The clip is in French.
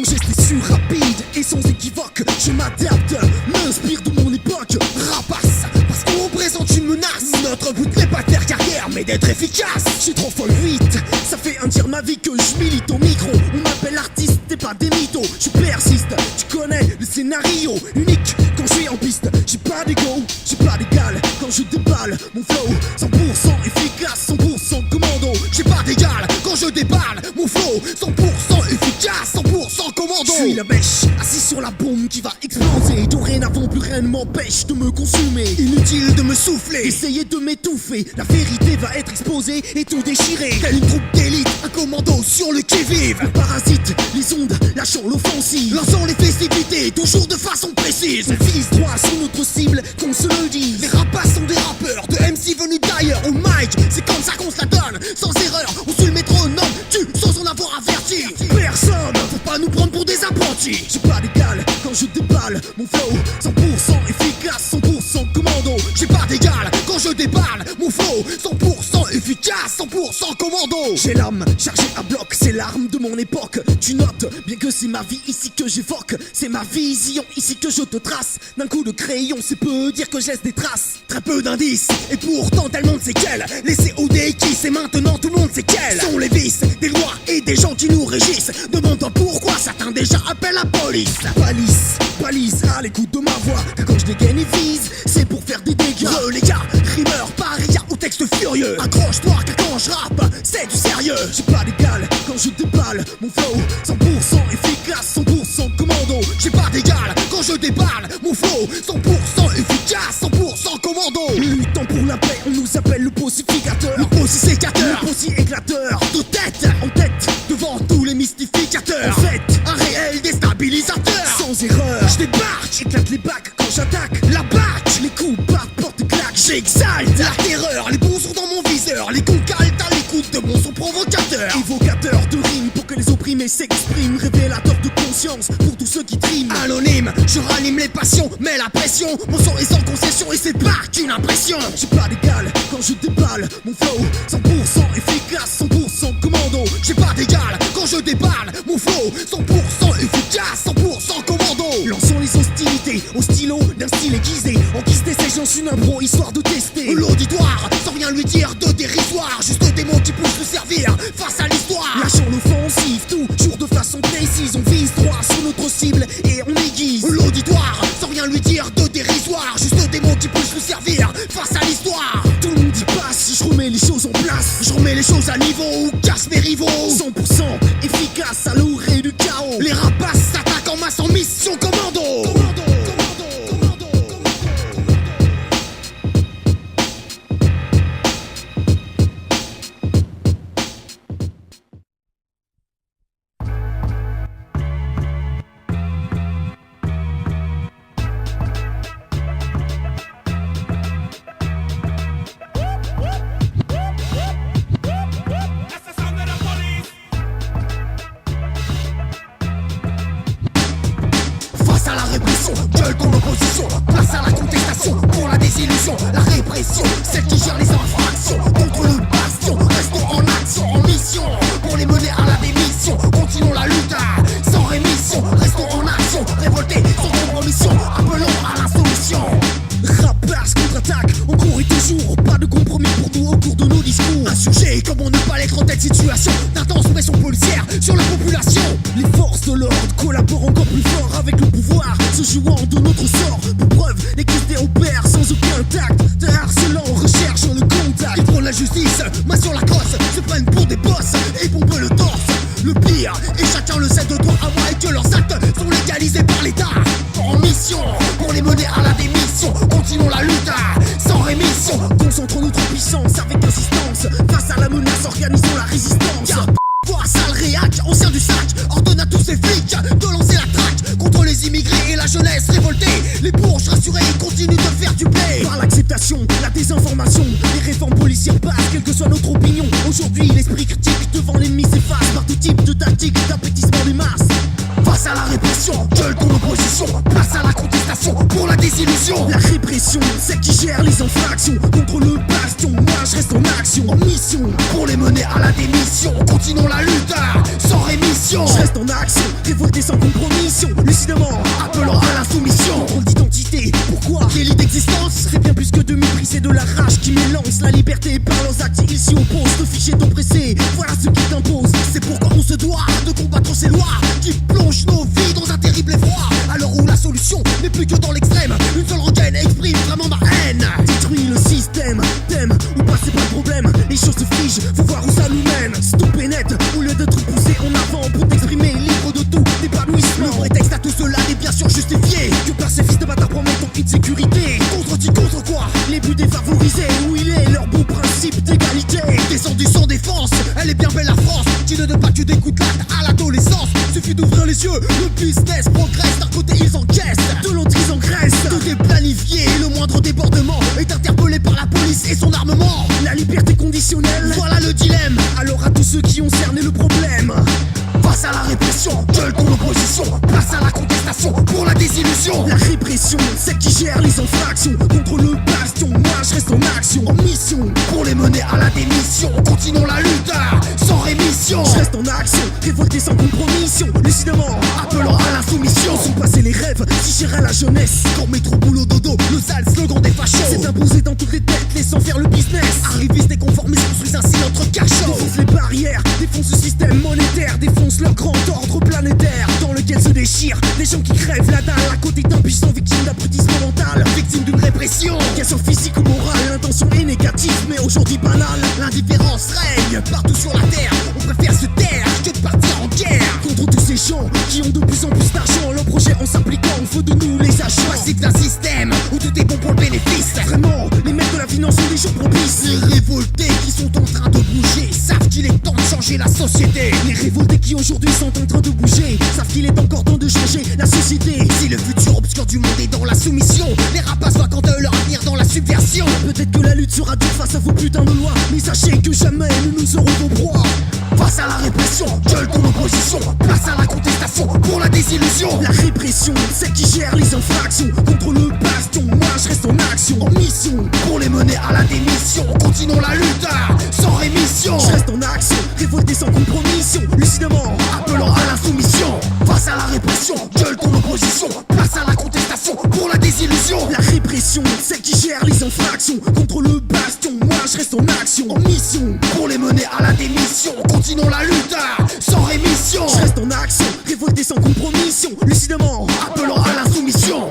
Mon geste est sûr, rapide et sans équivoque. Je m'adapte, m'inspire de mon époque. Rapace, parce qu'on représente une menace. Notre but n'est pas de faire carrière, mais d'être efficace. J'suis trop folle vite, ça fait un tiers ma vie que je milite au micro. On m'appelle artiste, t'es pas des mythos. Je persiste, tu connais le scénario. Unique quand je suis en piste. J'ai pas d'ego, j'ai pas d'égal. Quand je déballe, mon flow 100% efficace, 100% commando. J'ai pas d'égal quand je déballe, mon flow 100% efficace, 100% commando. Je suis la bêche, assis sur la bombe qui va exploser. Dorénavant plus rien ne m'empêche de me consumer. Inutile de me souffler, essayer de m'étouffer. La vérité va être exposée et tout déchirer. Tel une troupe d'élite, un commando sur le qui-vive. On parasite les ondes, lâchant l'offensive. Lançant les festivités, toujours de façon précise. On vise droit sur notre cible, qu'on se le dise. Les rapaces sont des rappeurs, de MC venus d'ailleurs. Au mic, c'est comme ça qu'on se la donne, sans erreur. On suit le métronome, tue sans en avoir averti. Personne, faut pas nous prendre pour des apprentis. J'ai pas d'égal quand je déballe, mon flow 100% efficace, 100% commando. J'ai pas d'égal quand je déballe, mon flow 100% efficace, 100% commando. J'ai l'âme chargée à bloc, c'est l'arme de mon époque. Tu notes, bien que c'est ma vie ici que j'évoque. C'est ma vision ici que je te trace. D'un coup de crayon, c'est peu dire que je laisse des traces. Très peu d'indices, et pourtant tellement de séquelles. Les COD qui c'est maintenant tout le monde sait quels sont les vices, des lois et des gens qui nous régissent. Demande-toi pourquoi certains déjà appellent la police. Balise à l'écoute de ma voix. Car quand je dégaine et vise, c'est pour faire des dégâts. Relégat, rimeur, paria ou texte furieux. Accroche-toi car quand je rappe, c'est du sérieux. J'ai pas d'égal quand je déballe, mon flow 100% efficace, 100% commando. J'ai pas d'égal quand je déballe, mon flow 100% efficace, 100% commando. Luttant pour la paix, on nous appelle le pacificateur. Le sécateur, le possi éclateur. De tête en tête, devant tous les mystificateurs. En fait, un réel déstabilisateur. Sans erreur, je débarque, éclate les bacs quand j'attaque. La bac, les coups partent, porte claque. J'exalte la terreur, les bons sont dans mon viseur. Les cons calent à l'écoute de mon son provocateur. Évocateur de rimes pour que les opprimés s'expriment. Révélateur de conscience pour tous ceux qui triment. Anonyme, je ranime les passions, mets la pression. Mon son est sans concession et c'est pas qu'une impression. J'ai pas d'égal quand je déballe, mon flow 100% efficace, 100% commando. J'ai pas d'égal quand je déballe, mon flow 100% efficace, 100% commando. Lançons les hostilités au stylo d'un style aiguisé. En guise d'essai, j'lance une impro histoire de tester l'auditoire, sans rien lui dire de dérisoire. Juste des mots qui puissent le servir face à l'histoire. Lâchons l'offensive, toujours de façon précise. On vise droit sur notre cible et on aiguise l'auditoire, sans rien lui dire de dérisoire. Juste des mots qui puissent le servir face à l'histoire. Tout le monde y passe, je remets les choses en place. Je remets les choses à niveau ou casse mes rivaux. 100% efficace à l'orée du chaos. Les rapaces s'attaquent en masse en mission commando. Gueule ton opposition, place à la contestation pour la désillusion, la répression, celle qui gère les infractions contre le bastion. Restons en action, en mission pour les mener à la démission. Continuons la lutte sans rémission. Restons en action, révoltés sans compromission. Appelons à la solution. Rappeurs contre-attaque, on court et toujours pas de compromis pour nous au cours de nos discours. Insurgés comme on ne pas l'être en telle situation d'intense pression policière sur la population. Les forces de l'ordre collaborent encore plus fort avec le pouvoir, se jouant de notre sort. Pour preuve, l'équité opère sans aucun tact. De harcelant, recherchant le contact. Ils prennent la justice, main sur la crosse, se prennent pour des boss et pompent le torse. Le pire, et chacun le sait de toi à moi, et que leurs actes sont légalisés par l'État. En mission, pour les mener à la démission. Continuons la lutte sans rémission. Concentrons notre puissance avec insistance. Face à la menace, organisons la résistance. Quoi, sale réac, ancien du sac, ordonne à tous ces flics de lancer la traque contre les immigrés et la jeunesse révoltée. Les bourges rassurés continuent de faire du blé. Par l'acceptation, la désinformation, les réformes policières passent, quelle que soit notre opinion. Aujourd'hui, l'esprit critique devant l'ennemi s'efface par tout type de tactique d'appétissement des masses. Face à la répression, gueule ton opposition, place à la contestation. contestation pour la désillusion. La répression, c'est qui gère les infractions. Contre le bastion, moi je reste en action, en mission pour les mener à la démission. Continuons la lutte sans rémission. Je reste en action, révolté sans compromission, lucidement appelant à l'insoumission. Contrôle d'identité, pourquoi délit d'existence? C'est bien plus que de mépris, c'est de la rage qui m'élance. La liberté par leurs actes, ils s'y opposent. Te ficher d'oppressé, voilà ce qui t'impose. C'est pourquoi on se doit de combattre ces lois qui plongent nos vies dans un terrible effroi. À l'heure où la solution n'est plus que dans l'extrême, une seule rengaine exprime vraiment ma haine. Détruis le système, t'aimes ou pas c'est pas le problème. Les choses se figent, faut voir où ça nous mène. Stop et net, au lieu d'être poussé en avant pour t'exprimer libre de tout épanouissement. Le prétexte à tout cela est bien sûr justifié, que par ces fils de bâtards promettent ton de sécurité. Contre quoi? Les buts défavorisés, où il est leur beau principe d'égalité. Descendu sans défense, elle est bien belle la France. Tu ne pas que d'écoute l'acte à l'adolescence. Suffit d'ouvrir les yeux, le business progresse. D'un côté ils encaissent, de l'autre ils engraissent. Tout est planifié, le moindre débordement est interpellé par la police et son armement. La liberté conditionnelle, voilà le dilemme. Alors à tous ceux qui ont cerné le problème, face à la répression, gueule ton opposition. Place à la contestation pour la désillusion. La répression, c'est qui gère les infractions. Contre le bastion, moi je reste en action, en mission pour les mener à la démission. Continuons la lutte sans rémission. Je reste en action, révolté sans compromission, lucidement appelant à l'insoumission. Sont passés les rêves, si chers à la jeunesse. Quand métro boulot dodo, le sale slogan des fachos c'est imposé dans toutes les têtes, laissant faire le business. Arrivistes et conformistes construisent ainsi notre cachot. Défonce les barrières, défonce le système monétaire, défonce leur grand ordre planétaire dans lequel se déchirent des gens qui crèvent la dalle à côté d'impuissants victimes d'abrutissement mental, victimes d'une répression, qu'elle soit physique ou morale. L'intention est négative mais aujourd'hui banale. L'indifférence règne partout sur la terre. On préfère se taire que de partir en guerre contre tous ces gens qui ont de plus en plus d'argent. Leur projet en s'impliquant, il faut de nous les agents. Passif d'un système où tout est bon pour le bénéfice. Vraiment, les mecs de la finance sont des jours propices. Les révoltés qui sont en train de bouger savent qu'il est temps de changer la société. Les révoltés qui aujourd'hui sont en train de bouger savent qu'il est encore temps de changer la société. Si le futur obscur du monde est dans la soumission, les rapaces voient quant à leur avenir dans la subversion. Peut-être que la lutte sera dure face à vos putains de lois, mais sachez que jamais nous ne serons vos proies. Face à la répression, gueule ton opposition. Place à la contestation pour la désillusion. La répression, c'est qui gère les infractions. Contre le bastion, moi je reste en action, en mission pour les mener à la démission. Continuons la lutte sans rémission. Je reste en action, révolté sans compromission, lucidement appelant à l'insoumission. Face à la répression, gueule ton opposition. Place à la contestation pour la désillusion. La répression, c'est qui gère les infractions. Contre le bastion, moi je reste en action, en mission pour les mener à la démission. Continuons la lutte sans rémission. Je reste en action, révolté sans compromission, lucidement appelant à l'insoumission.